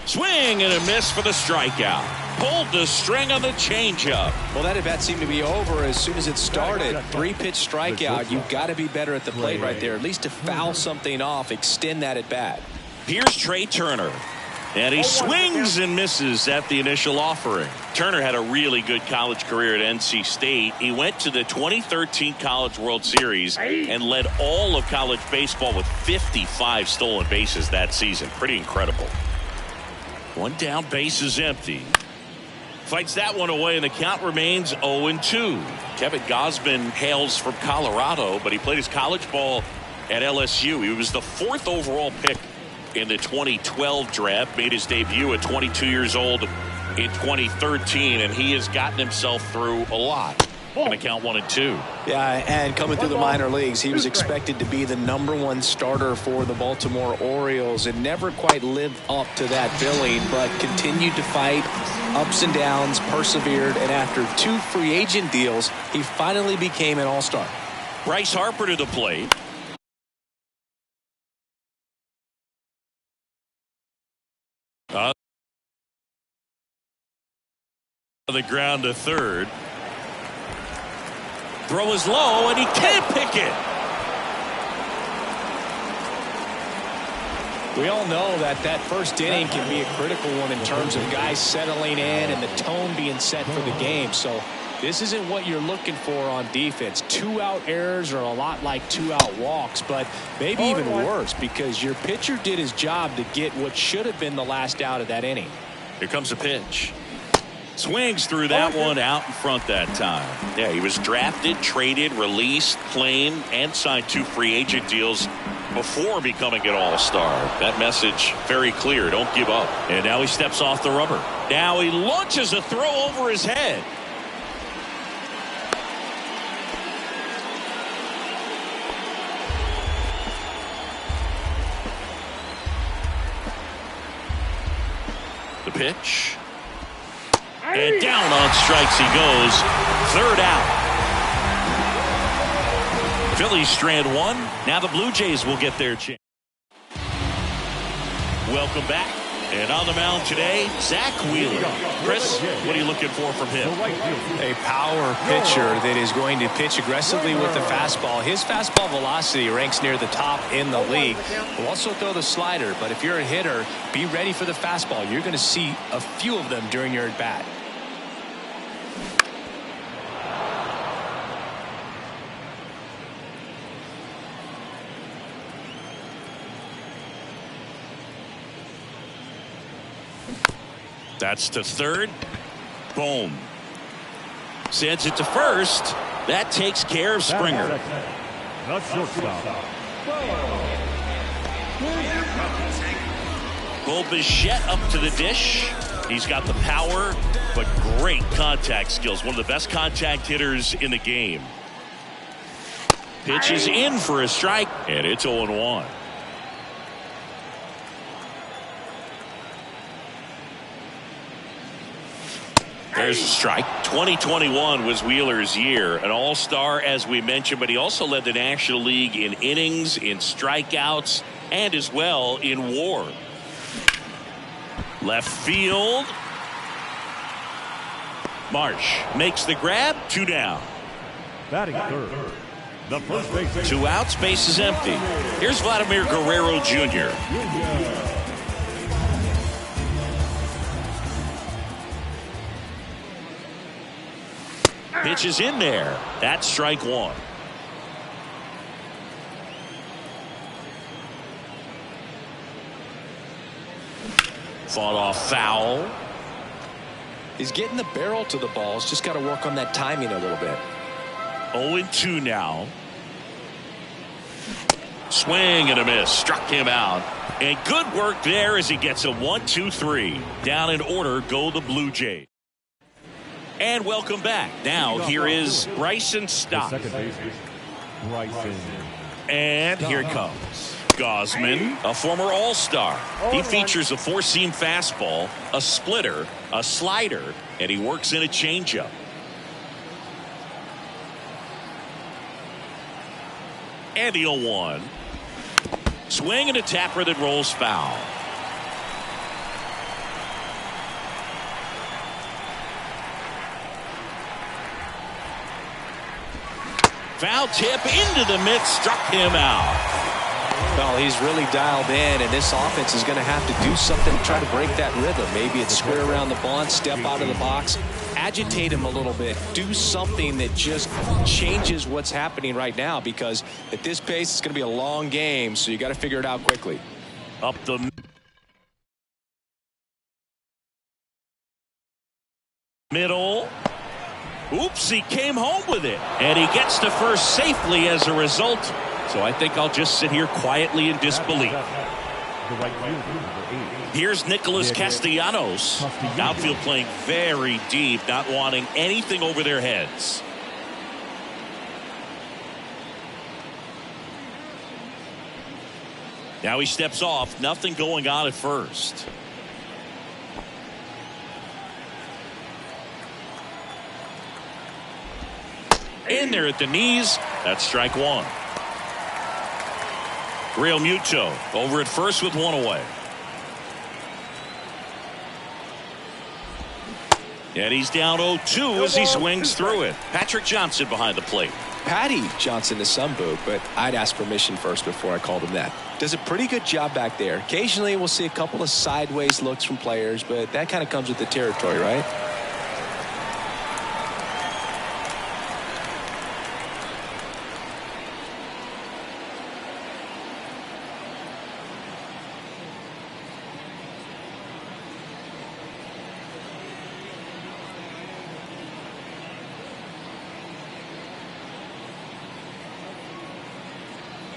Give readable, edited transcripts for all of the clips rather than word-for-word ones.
Swing and a miss for the strikeout. Pulled the string on the changeup. Well, that at bat seemed to be over as soon as it started. 3-pitch strikeout. You've got to be better at the plate right there, at least to foul something off, extend that at bat. Here's Trey Turner. And he swings and misses at the initial offering. Turner had a really good college career at NC State. He went to the 2013 College World Series and led all of college baseball with 55 stolen bases that season. Pretty incredible. One down, base is empty. Fights that one away, and the count remains 0-2. Kevin Gausman hails from Colorado, but he played his college ball at LSU. He was the 4th overall pick in the 2012 draft, made his debut at 22 years old in 2013, and he has gotten himself through a lot. Going to count 1-2. Yeah, and coming through the minor leagues, he was expected to be the #1 starter for the Baltimore Orioles and never quite lived up to that billing, but continued to fight ups and downs, persevered, and after 2 free agent deals, he finally became an all-star. Bryce Harper to the plate. The ground to third. Throw is low, and he can't pick it. We all know that first inning can be a critical one in terms of guys settling in and the tone being set for the game. So this isn't what you're looking for on defense. 2-out errors are a lot like 2-out walks, but maybe even worse because your pitcher did his job to get what should have been the last out of that inning. Here comes a pitch. Swings through that one out in front that time. Yeah, he was drafted, traded, released, claimed, and signed 2 free agent deals before becoming an all-star. That message very clear. Don't give up. And now he steps off the rubber. Now he launches a throw over his head. The pitch. And down on strikes he goes. 3rd out. Phillies strand 1. Now the Blue Jays will get their chance. Welcome back. And on the mound today, Zach Wheeler. Chris, what are you looking for from him? A power pitcher that is going to pitch aggressively with the fastball. His fastball velocity ranks near the top in the league. Will also throw the slider, but if you're a hitter, be ready for the fastball. You're going to see a few of them during your at-bat. That's to third. Boom. Sends it to first. That takes care of Springer. Cole Bichette up to the dish. He's got the power, but great contact skills. One of the best contact hitters in the game. Pitch is in for a strike, and it's 0-1. There's a strike. 2021 was Wheeler's year. An all-star, as we mentioned, but he also led the National League in innings, in strikeouts, and as well in WAR. Left field. Marsh makes the grab. 2 down. Batting third. The first baseman. 2 outs. Base is empty. Here's Vladimir Guerrero Jr. Pitch is in there. That's strike 1. Fought off foul. He's getting the barrel to the ball. He's just got to work on that timing a little bit. 0-2 now. Swing and a miss. Struck him out. And good work there as he gets a 1-2-3. Down in order go the Blue Jays. And welcome back. Now here is Bryson Stott. Second baseman. Bryson. And here it comes. Gausman, a former all-star. He features a 4-seam fastball, a splitter, a slider, and he works in a changeup. And the 0-1. Swing and a tapper that rolls foul. Foul tip into the mitt, struck him out. Well, he's really dialed in, and this offense is going to have to do something to try to break that rhythm. Maybe it's square around the bunt, step out of the box, agitate him a little bit, do something that just changes what's happening right now, because at this pace, it's going to be a long game, so you got to figure it out quickly. Up the middle. Oops, he came home with it. And he gets to first safely as a result. So I think I'll just sit here quietly in disbelief. Here's Nicholas Castellanos. Outfield playing very deep, not wanting anything over their heads. Now he steps off, nothing going on at first. In there at the knees. That's strike one. Real Muto over at first with one away. And he's down 0-2 as he swings through it. Patrick Johnson behind the plate. Patty Johnson is some boot, but I'd ask permission first before I called him that. Does a pretty good job back there. Occasionally we'll see a couple of sideways looks from players, but that kind of comes with the territory, right?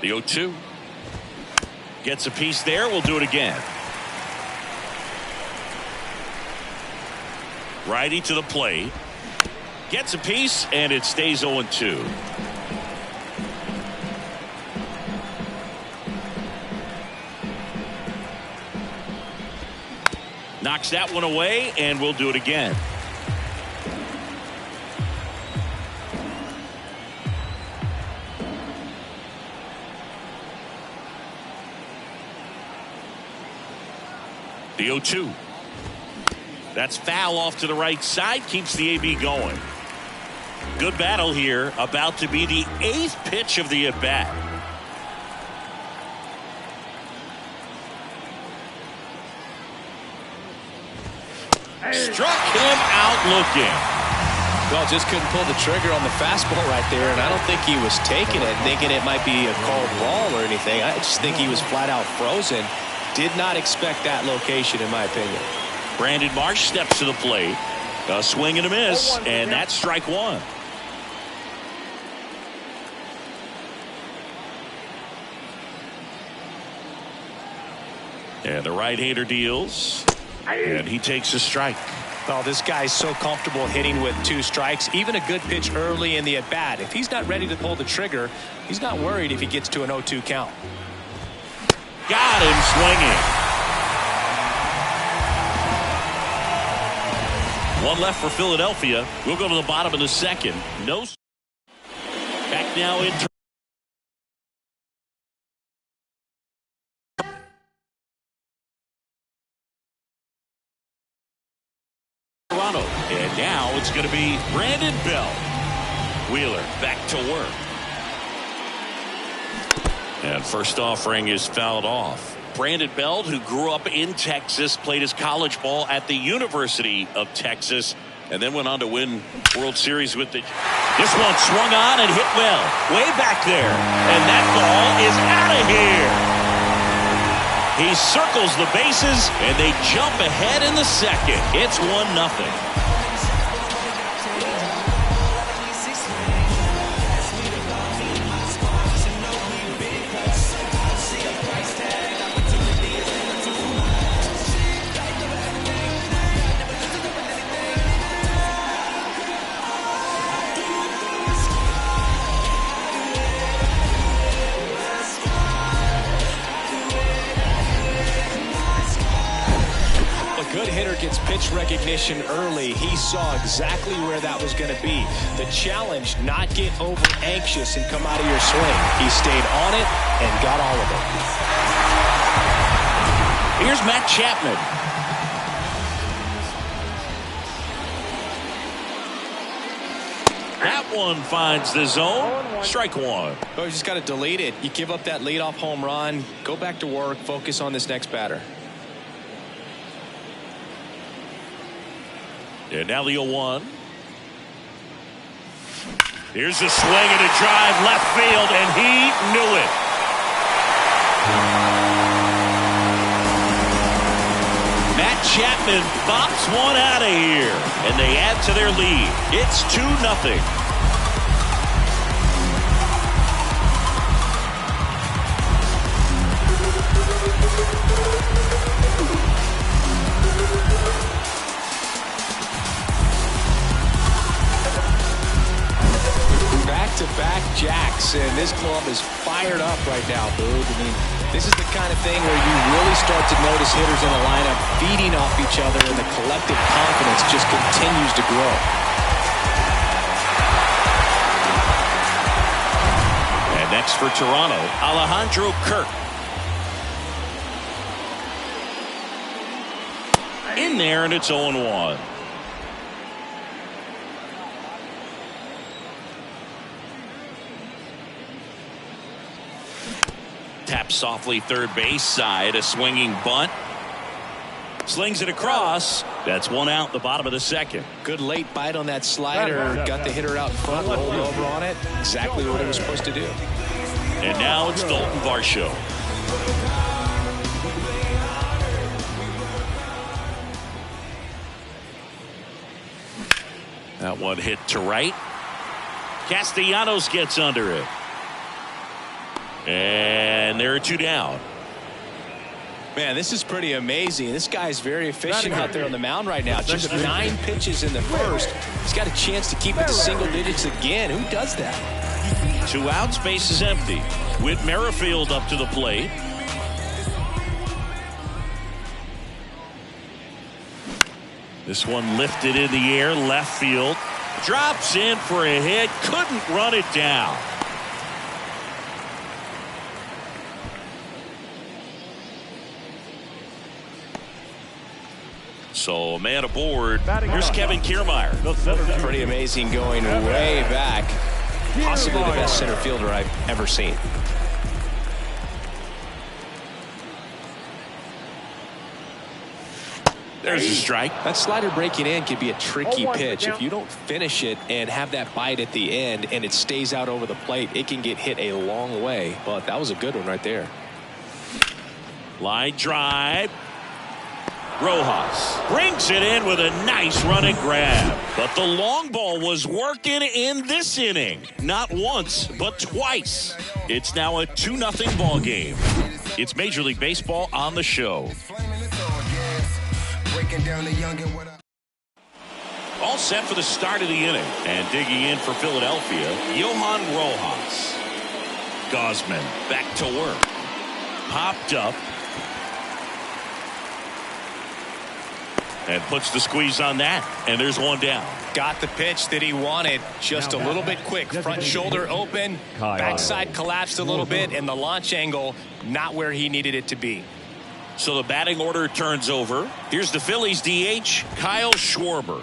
The 0-2. Gets a piece there. We'll do it again. Righty to the plate. Gets a piece, and it stays 0-2. Knocks that one away, and we'll do it again. The 0-2. That's foul off to the right side. Keeps the AB going. Good battle here. About to be the 8th pitch of the at-bat. Struck him out looking. Well, just couldn't pull the trigger on the fastball right there, and I don't think he was taking it, thinking it might be a called ball or anything. I just think he was flat out frozen. Did not expect that location, in my opinion. Brandon Marsh steps to the plate. A swing and a miss, and that's strike one. And the right-hander deals, and he takes a strike. Oh, this guy's so comfortable hitting with 2 strikes. Even a good pitch early in the at-bat. If he's not ready to pull the trigger, he's not worried if he gets to an 0-2 count. Got him swinging. One left for Philadelphia. We'll go to the bottom of the second. No. Back now in Toronto. And now it's going to be Brandon Bell. Wheeler back to work. And first offering is fouled off. Brandon Bell, who grew up in Texas, played his college ball at the University of Texas, and then went on to win World Series with the. This one swung on and hit well, way back there, and that ball is out of here. He circles the bases, and they jump ahead in the second. It's 1-0. Good hitter gets pitch recognition early. He saw exactly where that was going to be. The challenge, not get over anxious and come out of your swing. He stayed on it and got all of it. Here's Matt Chapman. That one finds the zone. Strike one. Oh, you just got to delete it. You give up that leadoff home run. Go back to work. Focus on this next batter. And now the 0-1. Here's a swing and a drive left field, and he knew it. Matt Chapman bops one out of here, and they add to their lead. It's 2-0. Back-to-back jacks, and this club is fired up right now, Boog. I mean, this is the kind of thing where you really start to notice hitters in a lineup feeding off each other, and the collective confidence just continues to grow. And next for Toronto, Alejandro Kirk. In there, and it's 0-1. Taps softly third base side, a swinging bunt. Slings it across. That's one out, the bottom of the second. Good late bite on that slider. Got the hitter out front, rolled over on it. Exactly what it was supposed to do. And now it's Dalton Varsho. That one hit to right. Castellanos gets under it. And there are two down. Man, this is pretty amazing. This guy's very efficient out there on the mound right now. Just 9 pitches in the first. He's got a chance to keep it to single digits again. Who does that? 2 outs, base is empty. Whit Merrifield up to the plate. This one lifted in the air, left field. Drops in for a hit. Couldn't run it down. So a man aboard. Here's Kevin Kiermaier. Pretty amazing, going way back. Possibly the best center fielder I've ever seen. There's a strike. That slider breaking in can be a tricky pitch. If you don't finish it and have that bite at the end and it stays out over the plate, it can get hit a long way. But that was a good one right there. Line drive. Rojas brings it in with a nice running grab. But the long ball was working in this inning. Not once, but twice. It's now a 2-0 ball game. It's Major League Baseball on the show. All set for the start of the inning. And digging in for Philadelphia, Johan Rojas. Gausman back to work. Popped up. And puts the squeeze on that. And there's one down. Got the pitch that he wanted. Just a little bit quick. Front shoulder open. Backside collapsed a little bit. And the launch angle not where he needed it to be. So the batting order turns over. Here's the Phillies DH, Kyle Schwarber.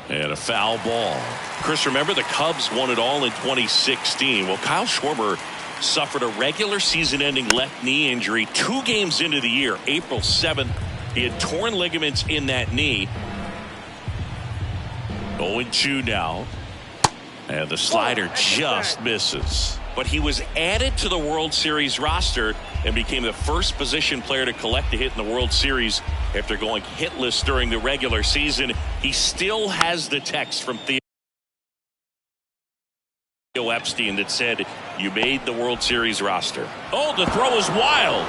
And a foul ball. Chris, remember the Cubs won it all in 2016. Well, Kyle Schwarber suffered a regular season-ending left knee injury 2 games into the year, April 7th. He had torn ligaments in that knee. 0-2 now. And the slider just misses. But he was added to the World Series roster and became the first position player to collect a hit in the World Series after going hitless during the regular season. He still has the text from Theo Epstein that said, "You made the World Series roster." Oh, the throw is wild.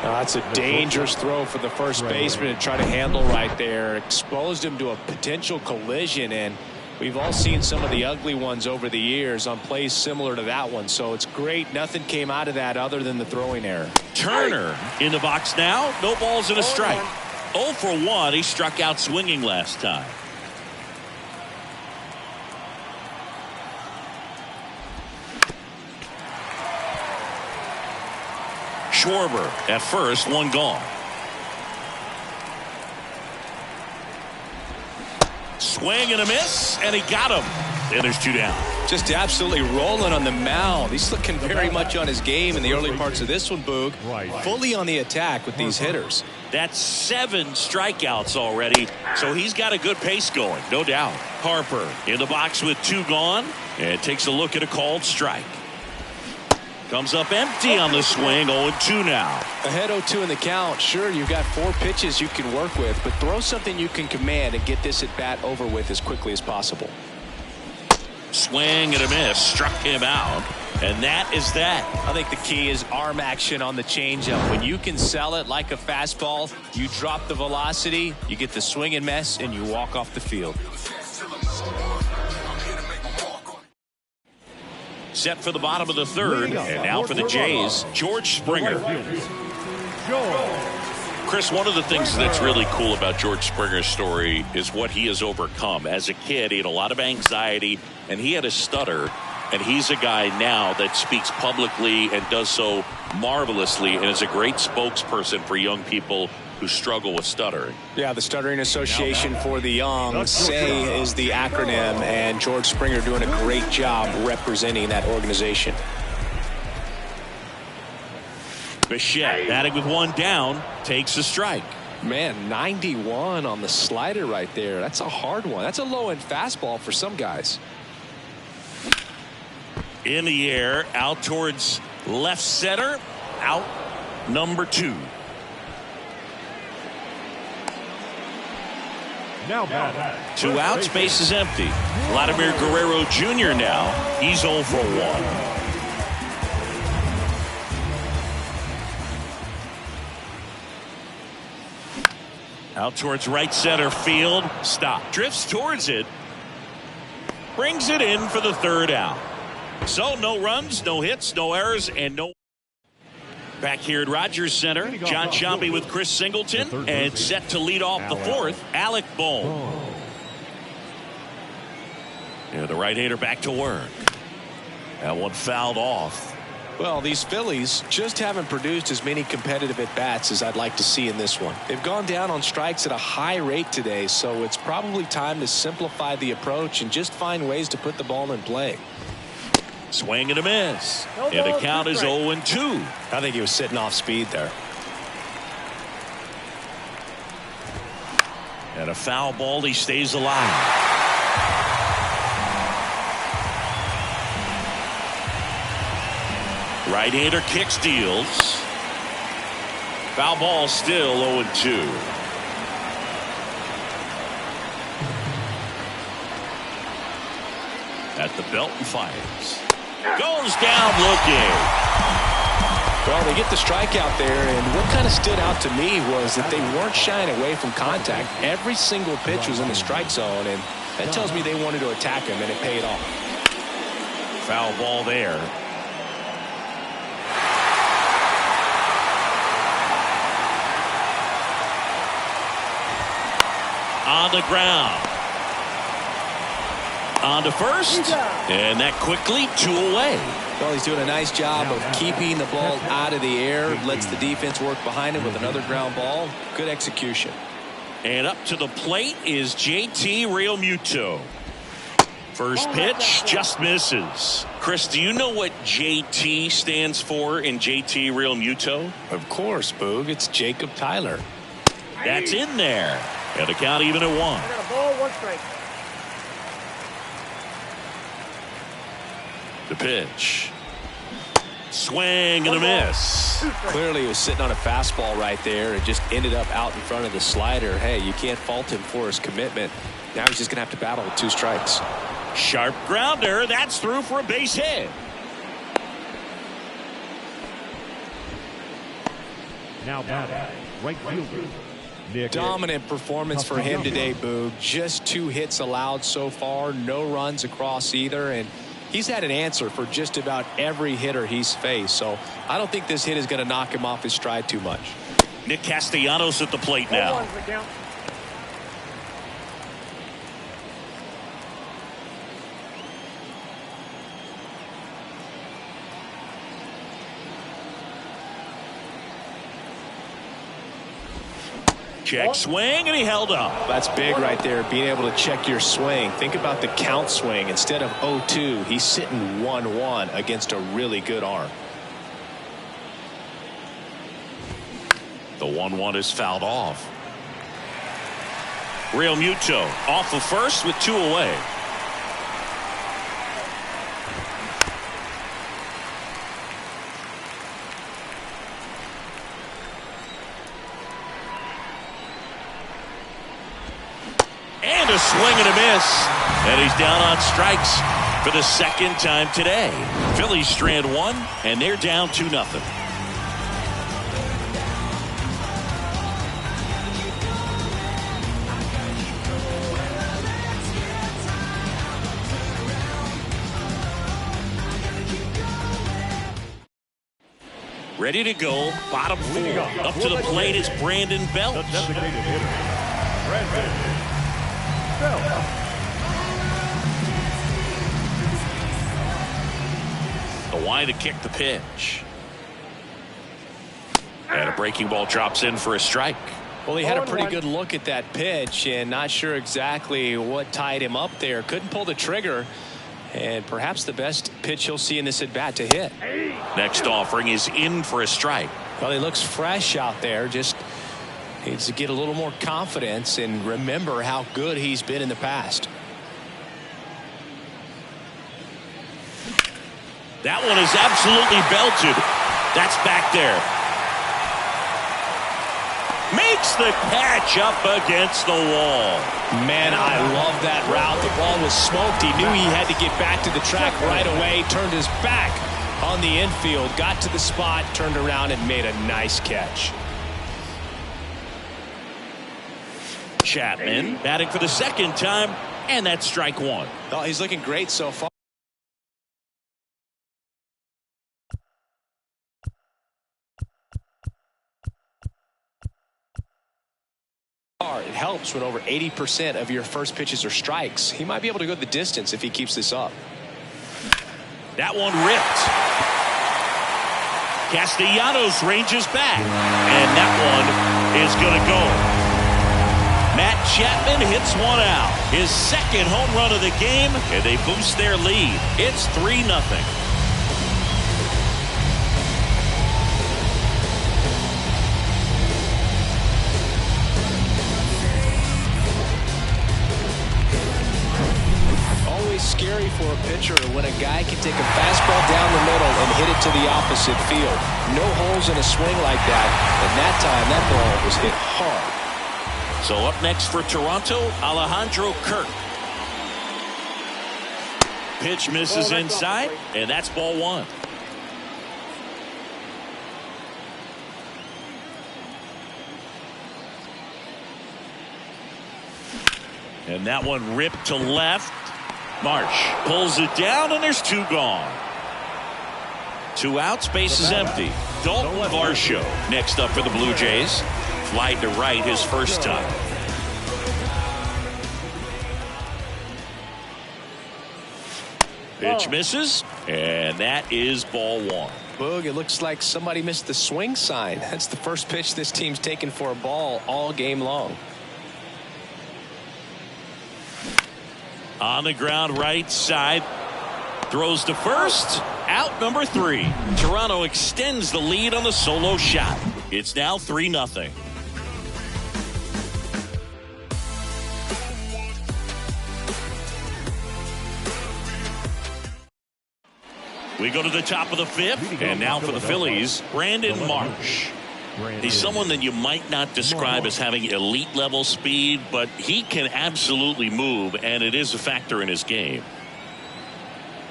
That's a dangerous throw for the first baseman to try to handle right there. Exposed him to a potential collision, and we've all seen some of the ugly ones over the years on plays similar to that one. So it's great nothing came out of that other than the throwing error. Turner in the box now. No balls and a strike. 0 for 1. He struck out swinging last time. Schwarber at first, one gone. Swing and a miss, and he got him. And there's 2 down. Just absolutely rolling on the mound. He's looking very much on his game in the early parts of this one, Boog. Right. Fully on the attack with these hitters. That's 7 strikeouts already, so he's got a good pace going, no doubt. Harper in the box with 2 gone, and takes a look at a called strike. Comes up empty on the swing, 0-2 now. Ahead 0-2 in the count. Sure, you've got 4 pitches you can work with, but throw something you can command and get this at bat over with as quickly as possible. Swing and a miss, struck him out, and that is that. I think the key is arm action on the changeup. When you can sell it like a fastball, you drop the velocity, you get the swing and miss, and you walk off the field. Set for the bottom of the 3rd, and now for the Jays, George Springer. Chris, one of the things that's really cool about George Springer's story is what he has overcome. As a kid, he had a lot of anxiety, and he had a stutter. And he's a guy now that speaks publicly and does so marvelously and is a great spokesperson for young people who struggle with stuttering. Yeah, the Stuttering Association for the Young, SAY is the acronym, and George Springer doing a great job representing that organization. Bichette batting with 1 down, takes a strike. Man, 91 on the slider right there. That's a hard one. That's a low-end fastball for some guys. In the air, out towards left center, out number 2. Now batting. 2 outs, base is empty. Vladimir Guerrero Jr. now, he's 0 for 1. Out towards right center field. Stop. Drifts towards it. Brings it in for the 3rd out. So no runs, no hits, no errors, and no. Back here at Rogers Center, John Sciambi with Chris Singleton, and set to lead off the 4th, Alec Bohm. And the right-hander back to work. That one fouled off. Well, these Phillies just haven't produced as many competitive at-bats as I'd like to see in this one. They've gone down on strikes at a high rate today, so it's probably time to simplify the approach and just find ways to put the ball in play. Swing and a miss. And the count is 0-2. I think he was sitting off speed there. And a foul ball, he stays alive. Right-hander kicks, deals. Foul ball, still 0-2. At the belt and fires. Goes down looking. Well, they get the strikeout there, and what kind of stood out to me was that they weren't shying away from contact. Every single pitch was in the strike zone, and that tells me they wanted to attack him, and it paid off. Foul ball there. On the ground. On to first, and that quickly 2 away. Well, he's doing a nice job of keeping the ball out of the air, lets the defense work behind him with another ground ball. Good execution. And up to the plate is JT Realmuto. First pitch just misses. Chris, do you know what JT stands for in JT Realmuto? Of course, Boog. It's Jacob Tyler. That's in there. And the count even at 1. I got a ball, 1 strike. The pitch. Swing and a miss. Clearly he was sitting on a fastball right there and just ended up out in front of the slider. Hey, you can't fault him for his commitment. Now he's just going to have to battle with 2 strikes. Sharp grounder. That's through for a base hit. Now batting. Right fielder. Dominant performance for him today, Boog. Just 2 hits allowed so far. No runs across either. And he's had an answer for just about every hitter he's faced. So I don't think this hit is going to knock him off his stride too much. Nick Castellanos at the plate now. Check swing, and he held up. That's big right there, being able to check your swing. Think about the count swing. Instead of 0-2, he's sitting 1-1 against a really good arm. The 1-1 is fouled off. Real Muto off of first with 2 away. And a swing and a miss. And he's down on strikes for the second time today. Phillies strand 1, and they're down 2-0. Ready to go, bottom 4. Up to the plate is Brandon Belt. The designated hitter, Brandon Belt. The wide to kick the pitch. And a breaking ball drops in for a strike. Well, he had a pretty good look at that pitch and not sure exactly what tied him up there. Couldn't pull the trigger. And perhaps the best pitch he'll see in this at bat to hit. Next offering is in for a strike. Well, he looks fresh out there. Just needs to get a little more confidence and remember how good he's been in the past. That one is absolutely belted. That's back there. Makes the catch up against the wall. Man, I love that route. The ball was smoked. He knew he had to get back to the track right away. Turned his back on the infield. Got to the spot, turned around, and made a nice catch. Chapman batting for the second time, and that's strike 1. Oh, he's looking great so far. It helps when over 80% of your first pitches are strikes. He might be able to go the distance if he keeps this up. That one ripped. Castellanos ranges back, and that one is going to go. Matt Chapman hits one out. His second home run of the game, and they boost their lead. It's 3-0. Scary for a pitcher when a guy can take a fastball down the middle and hit it to the opposite field. No holes in a swing like that, and that time that ball was hit hard. So up next for Toronto, Alejandro Kirk. Pitch misses inside, and that's ball 1. And that one ripped to left. Marsh pulls it down, and there's 2 gone. 2 outs, base is empty. Dalton Varsho next up for the Blue Jays. Fly to right his first time. Pitch misses, and that is ball 1. Boog, it looks like somebody missed the swing sign. That's the first pitch this team's taken for a ball all game long. On the ground right side. Throws to first. Out number 3. Toronto extends the lead on the solo shot. It's now 3-0. We go to the top of the 5th. And now for the Phillies, Brandon Marsh. He's someone that you might not describe as having elite level speed, but he can absolutely move, and it is a factor in his game.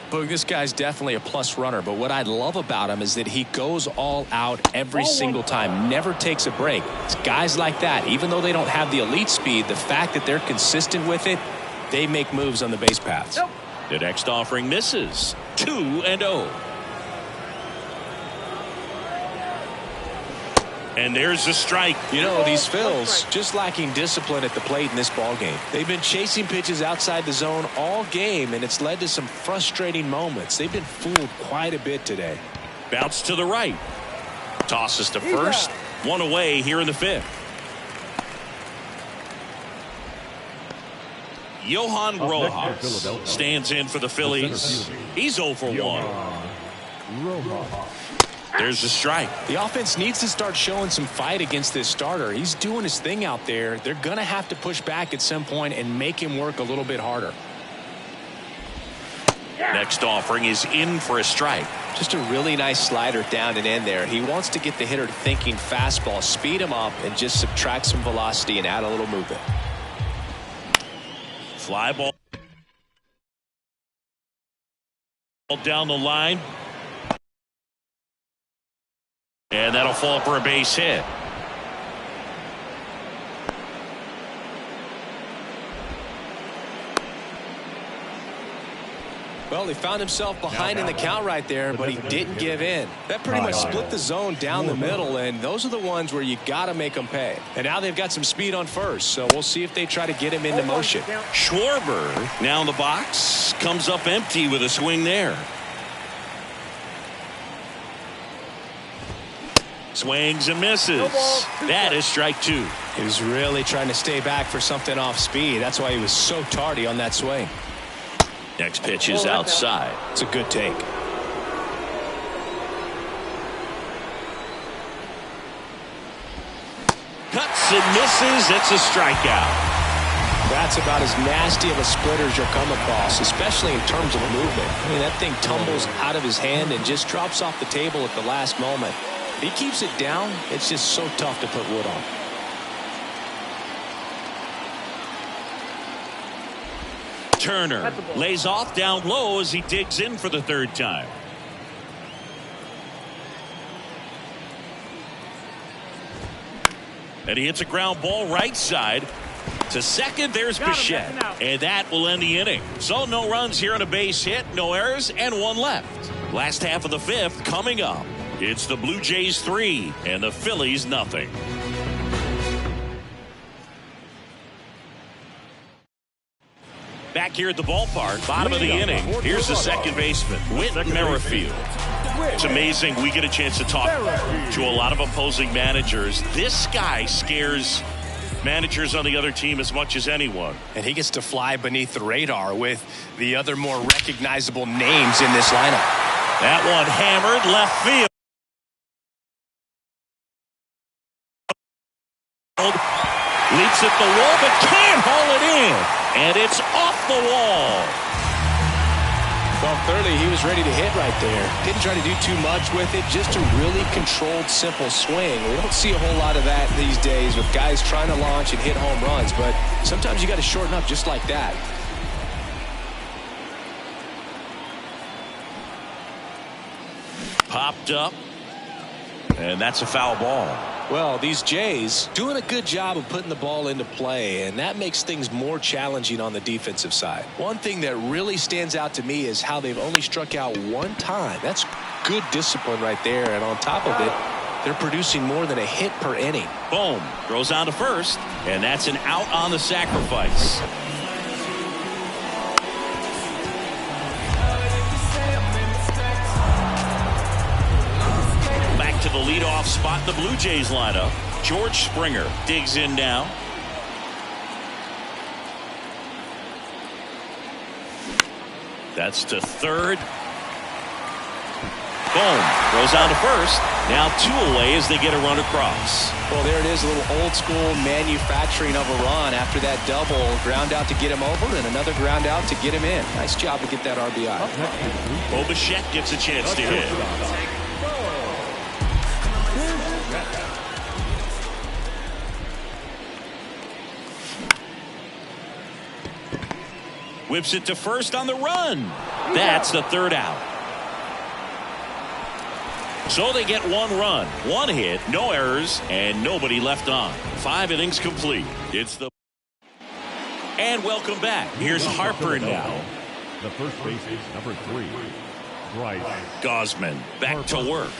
Boog, this guy's definitely a plus runner, but what I love about him is that he goes all out every single time, never takes a break. It's guys like that, even though they don't have the elite speed, the fact that they're consistent with it, they make moves on the base paths. The next offering misses. 2-0. And there's a strike. You know, these Phils just lacking discipline at the plate in this ball game. They've been chasing pitches outside the zone all game, and it's led to some frustrating moments. They've been fooled quite a bit today. Bounce to the right. Tosses to first. 1 away here in the 5th. Johan Rojas stands in for the Phillies. He's 0 for 1. There's a strike. The offense needs to start showing some fight against this starter. He's doing his thing out there. They're going to have to push back at some point and make him work a little bit harder. Next offering is in for a strike. Just a really nice slider down and in there. He wants to get the hitter thinking fastball, speed him up, and just subtract some velocity and add a little movement. Fly ball down the line. And that'll fall for a base hit. Well, he found himself behind in the count right there, but he didn't give in. That pretty much split the zone down the middle, and those are the ones where you got to make them pay. And now they've got some speed on first, so we'll see if they try to get him into motion. Schwarber now in the box, comes up empty with a swing there. Swings and misses. That is strike 2. He was really trying to stay back for something off speed. That's why he was so tardy on that swing. Next pitch is outside. It's a good take. Cuts and misses. It's a strikeout. That's about as nasty of a splitter as you'll come across, especially in terms of movement. I mean, that thing tumbles out of his hand and just drops off the table at the last moment. If he keeps it down, it's just so tough to put wood on. Turner lays off down low as he digs in for the third time. And he hits a ground ball right side to second. There's Bichette, and that will end the inning. So no runs here on a base hit, no errors, and 1 left. Last half of the 5th coming up. It's the Blue Jays 3 and the Phillies nothing. Back here at the ballpark, bottom of the inning, here's the second baseman, Whit Merrifield. It's amazing we get a chance to talk to a lot of opposing managers. This guy scares managers on the other team as much as anyone. And he gets to fly beneath the radar with the other more recognizable names in this lineup. That one hammered left field. Leaps at the wall but can't haul it in. And it's off the wall. Well, clearly he was ready to hit right there. Didn't try to do too much with it. Just a really controlled, simple swing. We don't see a whole lot of that these days with guys trying to launch and hit home runs. But sometimes you got to shorten up just like that. Popped up. And that's a foul ball. Well, these Jays doing a good job of putting the ball into play, and that makes things more challenging on the defensive side. One thing that really stands out to me is how they've only struck out 1 time. That's good discipline right there, and on top of it, they're producing more than a hit per inning. Boom. Throws on to first, and that's an out on the sacrifice. To the leadoff spot in the Blue Jays lineup. George Springer digs in now. That's to third. Boom. Goes on to first. Now 2 away as they get a run across. Well, there it is, a little old school manufacturing of a run after that double. Ground out to get him over and another ground out to get him in. Nice job to get that RBI. Bichette gets a chance to hit. Whips it to first on the run. That's the 3rd out. So they get 1 run, 1 hit, no errors, and nobody left on. 5 innings complete. It's the... And welcome back. Here's Harper now. The first base is number 3, Bryce Gosman back to work.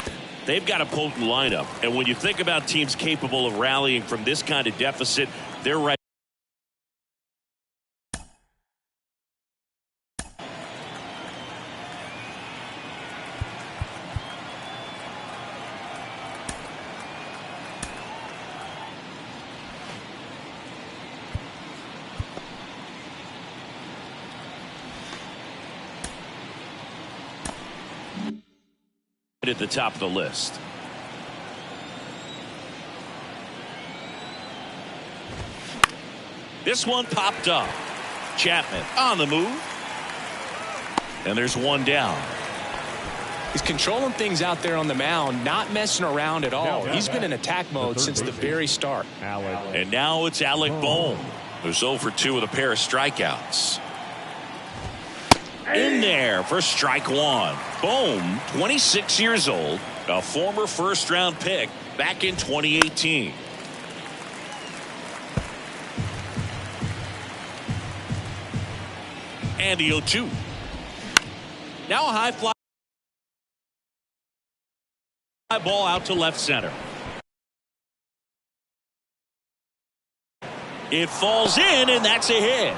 They've got a potent lineup, and when you think about teams capable of rallying from this kind of deficit, they're right. at the top of the list. This one popped up. Chapman on the move. And there's one down. He's controlling things out there on the mound, not messing around at all. He's been in attack mode since the very start. And now it's Alec Bohm, who's 0 for 2 with a pair of strikeouts. In there for strike one. Bohm, 26 years old, a former first-round pick back in 2018. And the 0-2. Now a high fly ball out to left center. It falls in, and that's a hit.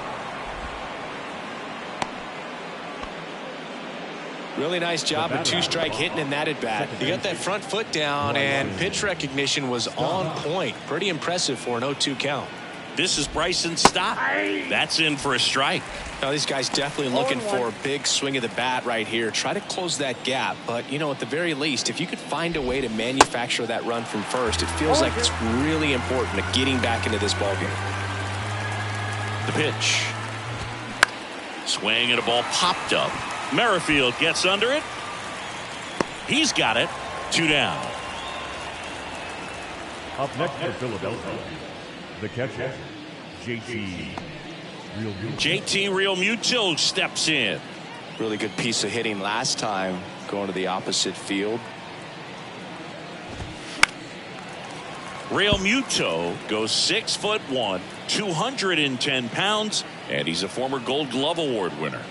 Really nice job of two-strike hitting in that at bat. He got that front foot down, and pitch recognition was on point. Pretty impressive for an 0-2 count. This is Bryson Stott. That's in for a strike. Now these guys definitely looking for a big swing of the bat right here. Try to close that gap, but you know, at the very least, if you could find a way to manufacture that run from first, it feels like it's really important to getting back into this ballgame. The pitch. Swing and a ball popped up. Merrifield gets under it. He's got it. 2 down. Up next for Philadelphia, the catcher, JT Realmuto steps in. Really good piece of hitting last time, going to the opposite field. Realmuto goes 6'1", 210 pounds, and he's a former Gold Glove Award winner.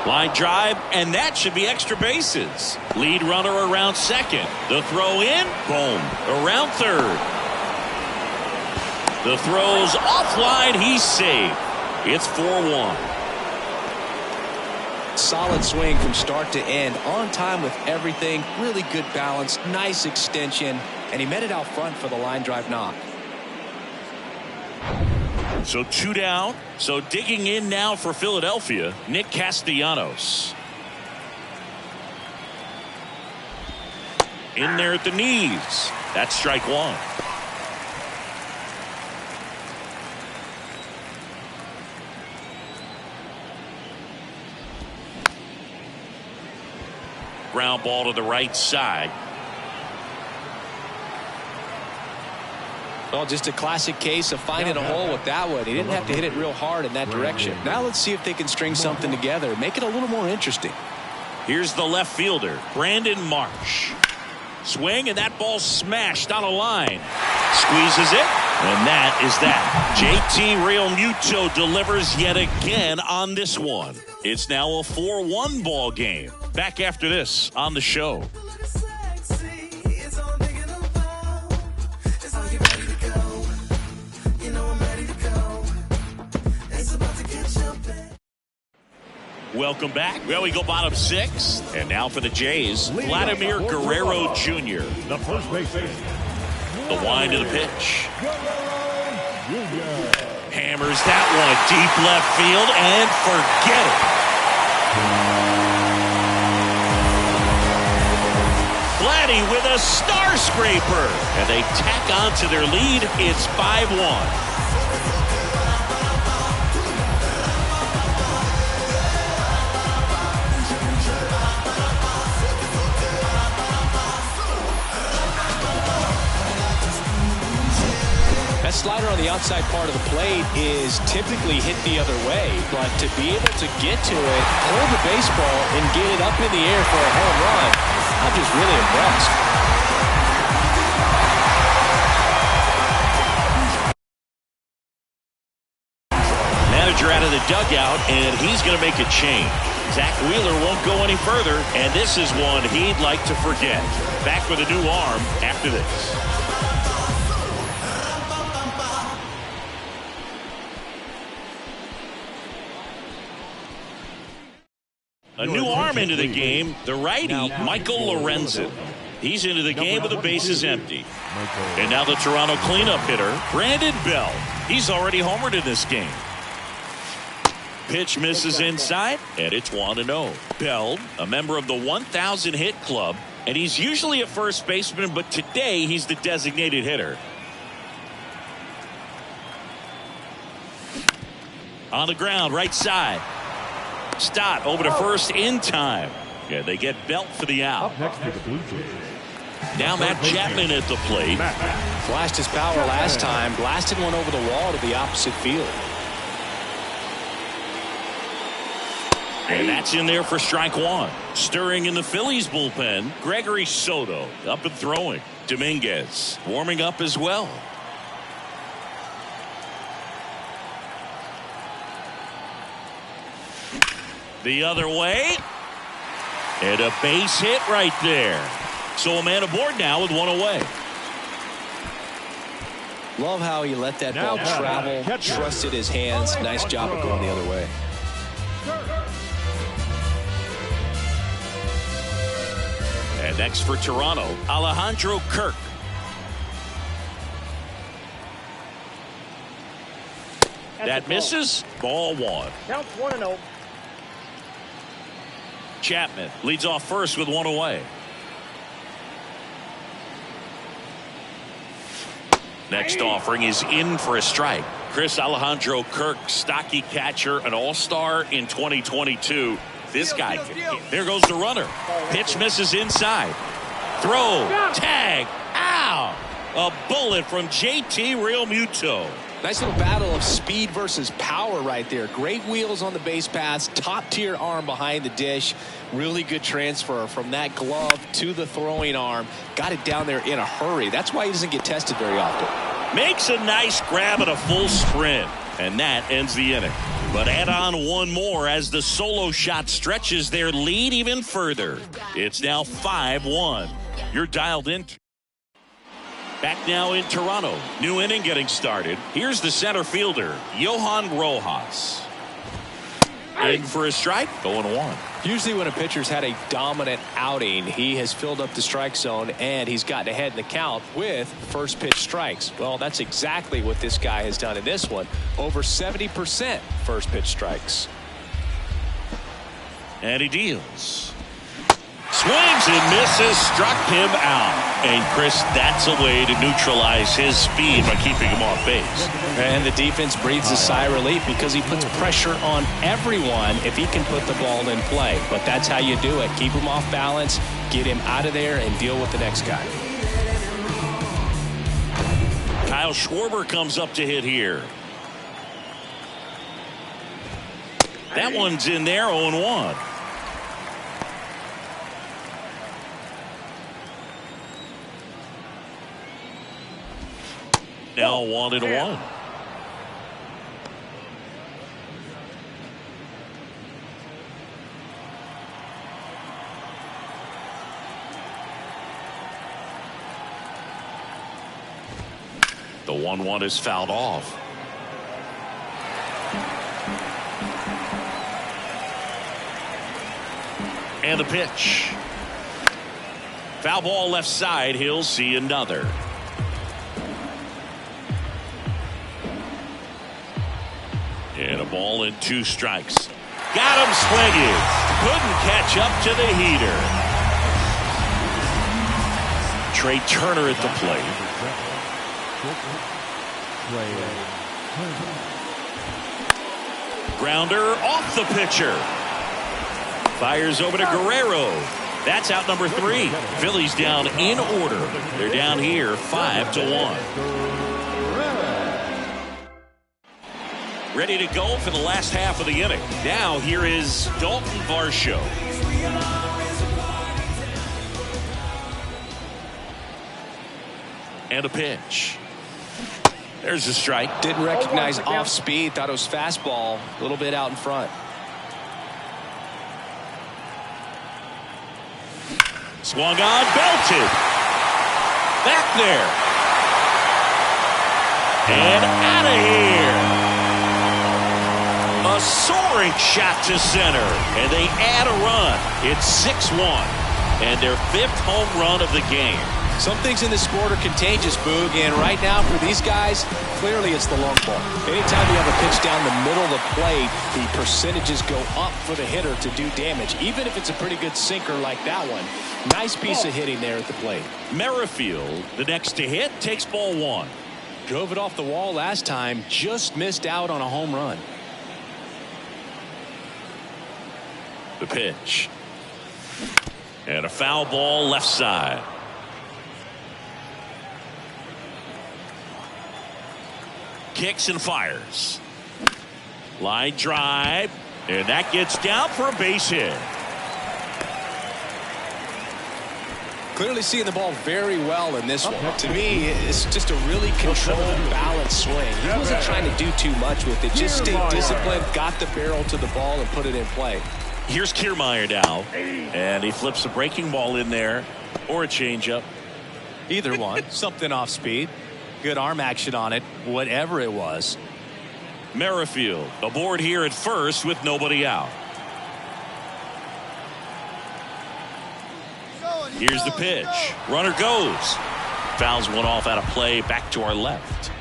Line drive, and that should be extra bases. Lead runner around second. The throw in, boom, around third. The throw's offline, he's safe. It's 4-1. Solid swing from start to end, on time with everything, really good balance, nice extension, and he met it out front for the line drive knock. So 2 down. So digging in now for Philadelphia, Nick Castellanos. In there at the knees. That's strike one. Ground ball to the right side. Well, just a classic case of finding a hole with that one. He didn't have to hit it real hard in that direction. Now let's see if they can string something together, make it a little more interesting. Here's the left fielder, Brandon Marsh. Swing, and that ball smashed on a line. Squeezes it, and that is that. JT Realmuto delivers yet again on this one. It's now a 4-1 ball game. Back after this on the show. Welcome back. Well, we go bottom 6. And now for the Jays, Vladimir Guerrero Jr. The first baseman. The wind of the pitch. Hammers that one deep left field and forget it. Vladdy with a star scraper. And they tack on to their lead. It's 5-1. That slider on the outside part of the plate is typically hit the other way, but to be able to get to it, hold the baseball, and get it up in the air for a home run, I'm just really impressed. Manager out of the dugout, and he's going to make a change. Zach Wheeler won't go any further, and this is one he'd like to forget. Back with a new arm after this. A new arm into the game, the righty, Michael Lorenzen. He's into the game with the bases empty. And now the Toronto cleanup hitter, Brandon Bell. He's already homered in this game. Pitch misses inside, and it's 1-0. Bell, a member of the 1,000 hit club, and he's usually a first baseman, but today he's the designated hitter. On the ground, right side. Stott over to first in time. Yeah, they get Belt for the out. Up next to the Blue Jays. Now Matt Chapman at the plate. Flashed his power last time, blasted one over the wall to the opposite field. And that's in there for strike one. Stirring in the Phillies bullpen, Gregory Soto up and throwing. Dominguez warming up as well. The other way. And a base hit right there. So a man aboard now with one away. Love how he let that ball travel, trusted his hands. Nice job of going the other way. And next for Toronto, Alejandro Kirk. That misses. Ball one. Counts 1-0. Chapman leads off first with one away. Next offering is in for a strike. Chris Alejandro Kirk, stocky catcher, an all-star in 2022. This guy, there goes the runner. Pitch misses inside. Throw, tag, ow! A bullet from JT Realmuto. Nice little battle of speed versus power right there. Great wheels on the base paths, top-tier arm behind the dish. Really good transfer from that glove to the throwing arm. Got it down there in a hurry. That's why he doesn't get tested very often. Makes a nice grab and a full sprint. And that ends the inning. But add on one more as the solo shot stretches their lead even further. It's now 5-1. You're dialed in. Back now in Toronto. New inning getting started. Here's the center fielder, Johan Rojas. In for a strike, going one. Usually when a pitcher's had a dominant outing, he has filled up the strike zone and he's gotten ahead in the count with first pitch strikes. Well, that's exactly what this guy has done in this one. Over 70% first pitch strikes. And he deals. Swings and misses, struck him out. And Chris, that's a way to neutralize his speed by keeping him off base. And the defense breathes a sigh of relief because he puts pressure on everyone if he can put the ball in play. But that's how you do it. Keep him off balance, get him out of there, and deal with the next guy. Kyle Schwarber comes up to hit here. That one's in there, 0-1. Now 1-1. The 1-1 is fouled off. And the pitch. Foul ball left side. He'll see another. And a ball and 2 strikes. Got him swinging. Couldn't catch up to the heater. Trey Turner at the plate. Grounder off the pitcher. Fires over to Guerrero. That's out number 3. Phillies down in order. They're down here 5-1. Ready to go for the last half of the inning. Now here is Dalton Varsho. And a pitch. There's a strike. Didn't recognize off speed. Thought it was fastball. A little bit out in front. Swung on, belted. Back there. And out of here. A soaring shot to center, and they add a run. It's 6-1, and their 5th home run of the game. Some things in this sport are contagious, Boog, and right now for these guys, clearly it's the long ball. Anytime you have a pitch down the middle of the plate, the percentages go up for the hitter to do damage, even if it's a pretty good sinker like that one. Nice piece of hitting there at the plate. Merrifield, the next to hit, takes ball one. Drove it off the wall last time, just missed out on a home run. The pitch. And a foul ball left side. Kicks and fires. Line drive. And that gets down for a base hit. Clearly seeing the ball very well in this one. To me, it's just a really controlled, balanced swing. He wasn't trying to do too much with it. Just stayed disciplined, got the barrel to the ball, and put it in play. Here's Kiermaier now. And he flips a breaking ball in there. Or a changeup. Either one. Something off speed. Good arm action on it. Whatever it was. Merrifield aboard here at first with nobody out. Here's the pitch. Runner goes. Fouls one off out of play. Back to our left.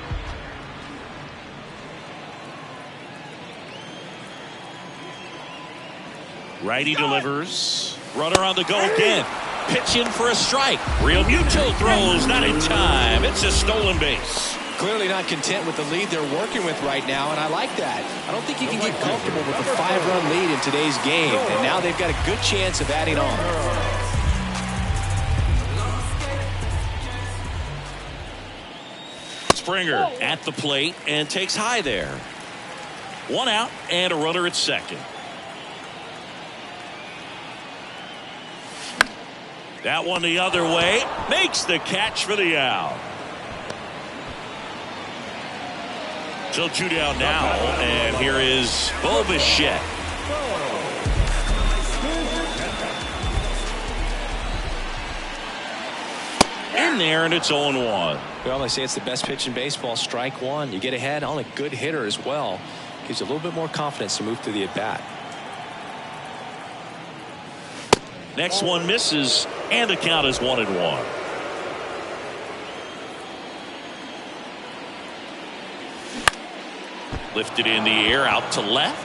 Righty delivers. Runner on the go again. Pitch in for a strike. Real Muto throws. Not in time. It's a stolen base. Clearly not content with the lead they're working with right now, and I like that. I don't think you can get comfortable with a 5-run lead in today's game, and now they've got a good chance of adding on. Springer at the plate and takes high there. One out and a runner at second. That one the other way. Makes the catch for the out. Still 2 down now. And here is Bichette. In there, and it's 0-1. Well, they say it's the best pitch in baseball. Strike one. You get ahead on a good hitter as well. Gives you a little bit more confidence to move to the at-bat. Next one misses, and the count is 1-1. Lifted in the air, out to left.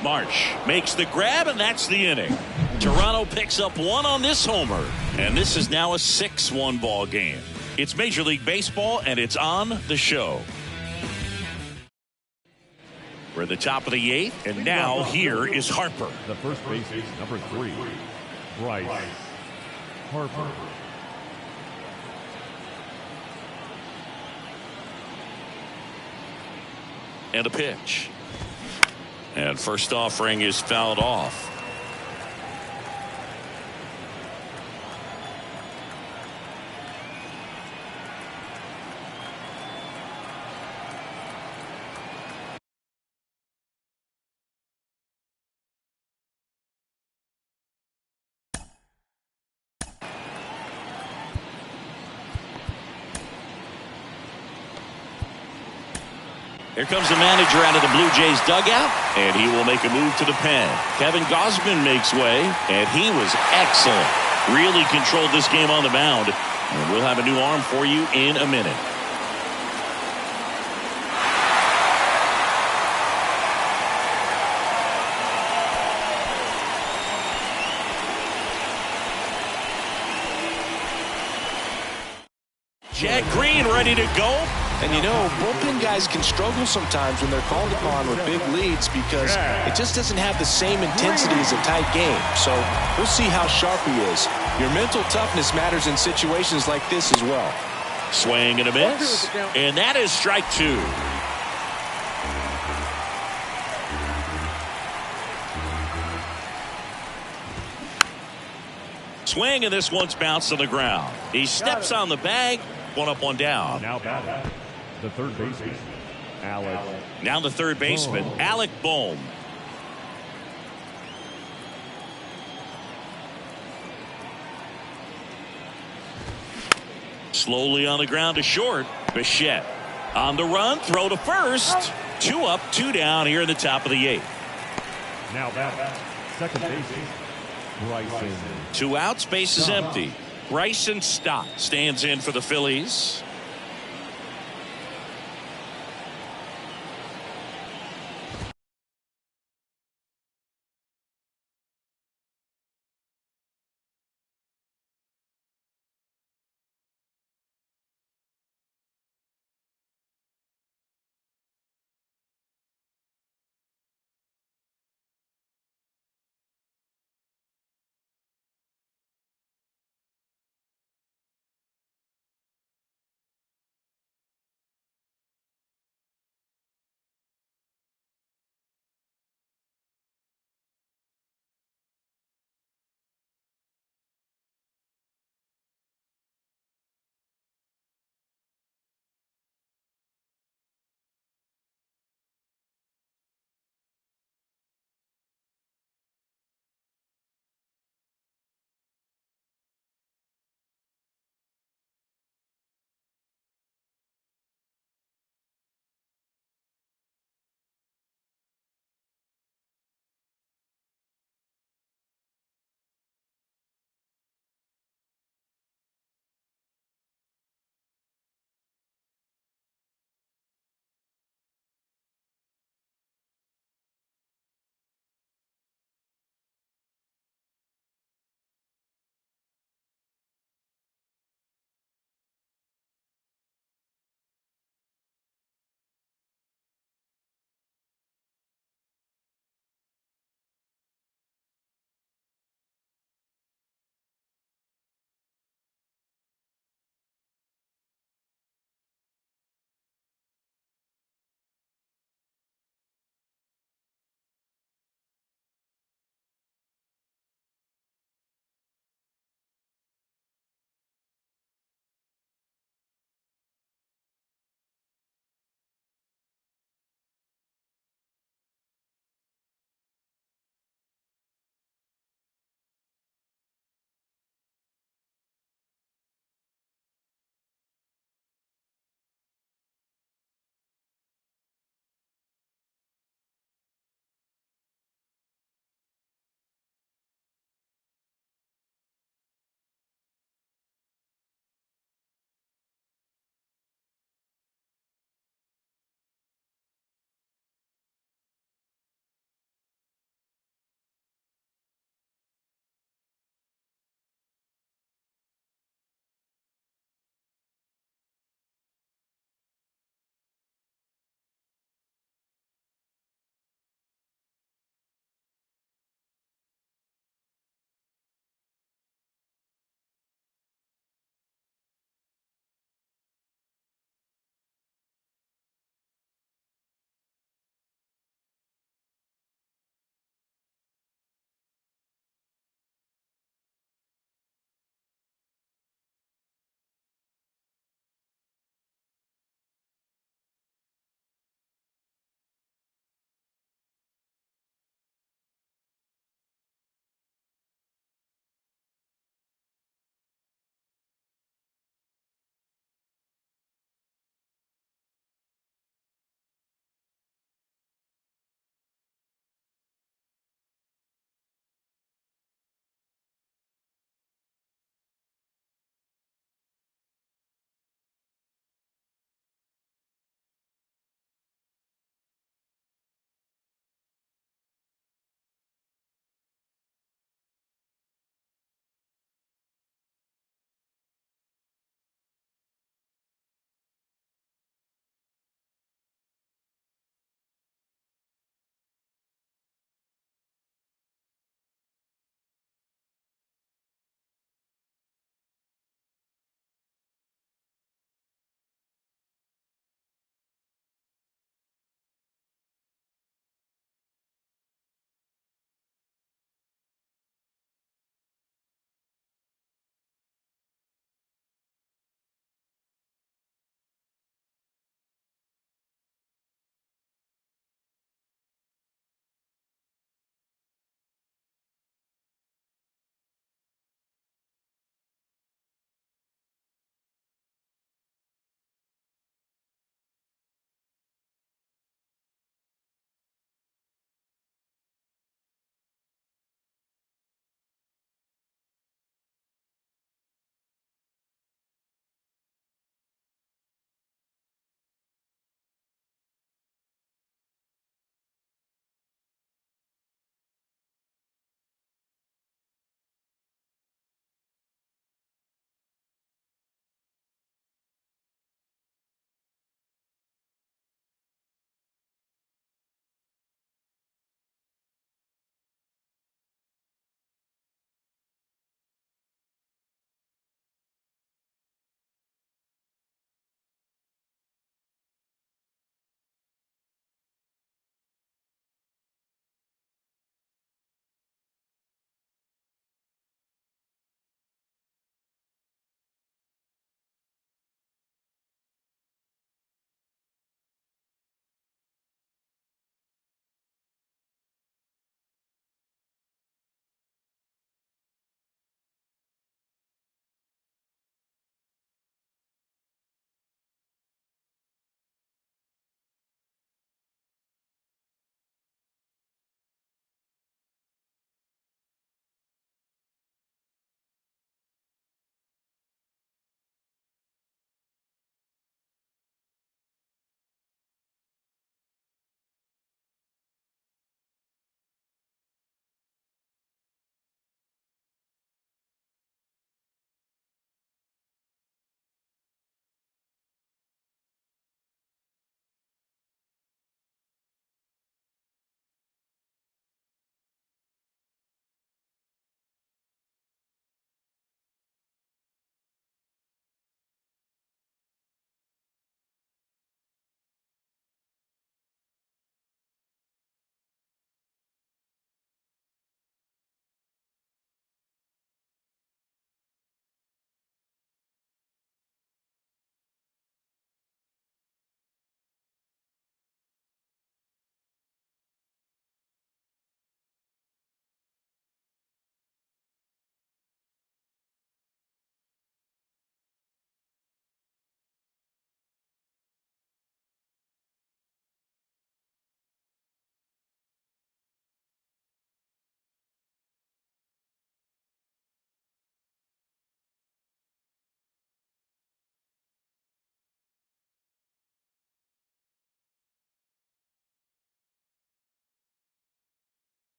Marsh makes the grab, and that's the inning. Toronto picks up one on this homer, and this is now a 6-1 ball game. It's Major League Baseball, and it's on the show. We're at the top of the 8th, and now here is Harper. The first base is number 3, Bryce Harper. And a pitch. And first offering is fouled off. Here comes the manager out of the Blue Jays dugout, and he will make a move to the pen. Kevin Gausman makes way, and he was excellent. Really controlled this game on the mound, and we'll have a new arm for you in a minute. Jack Green ready to go. And you know, bullpen guys can struggle sometimes when they're called upon with big leads because it just doesn't have the same intensity as a tight game. So we'll see how sharp he is. Your mental toughness matters in situations like this as well. Swing and a miss. And that is strike 2. Swing, and this one's bounced on the ground. He steps on the bag. One up, one down. Now batting, the third baseman, Alec. Now the third baseman, Alec Bohm. Slowly on the ground to short. Bichette on the run, throw to first. 2 up, 2 down here in the top of the 8th. Now batting, second baseman, Bryson. 2 outs, base is empty. Bryson Stott stands in for the Phillies.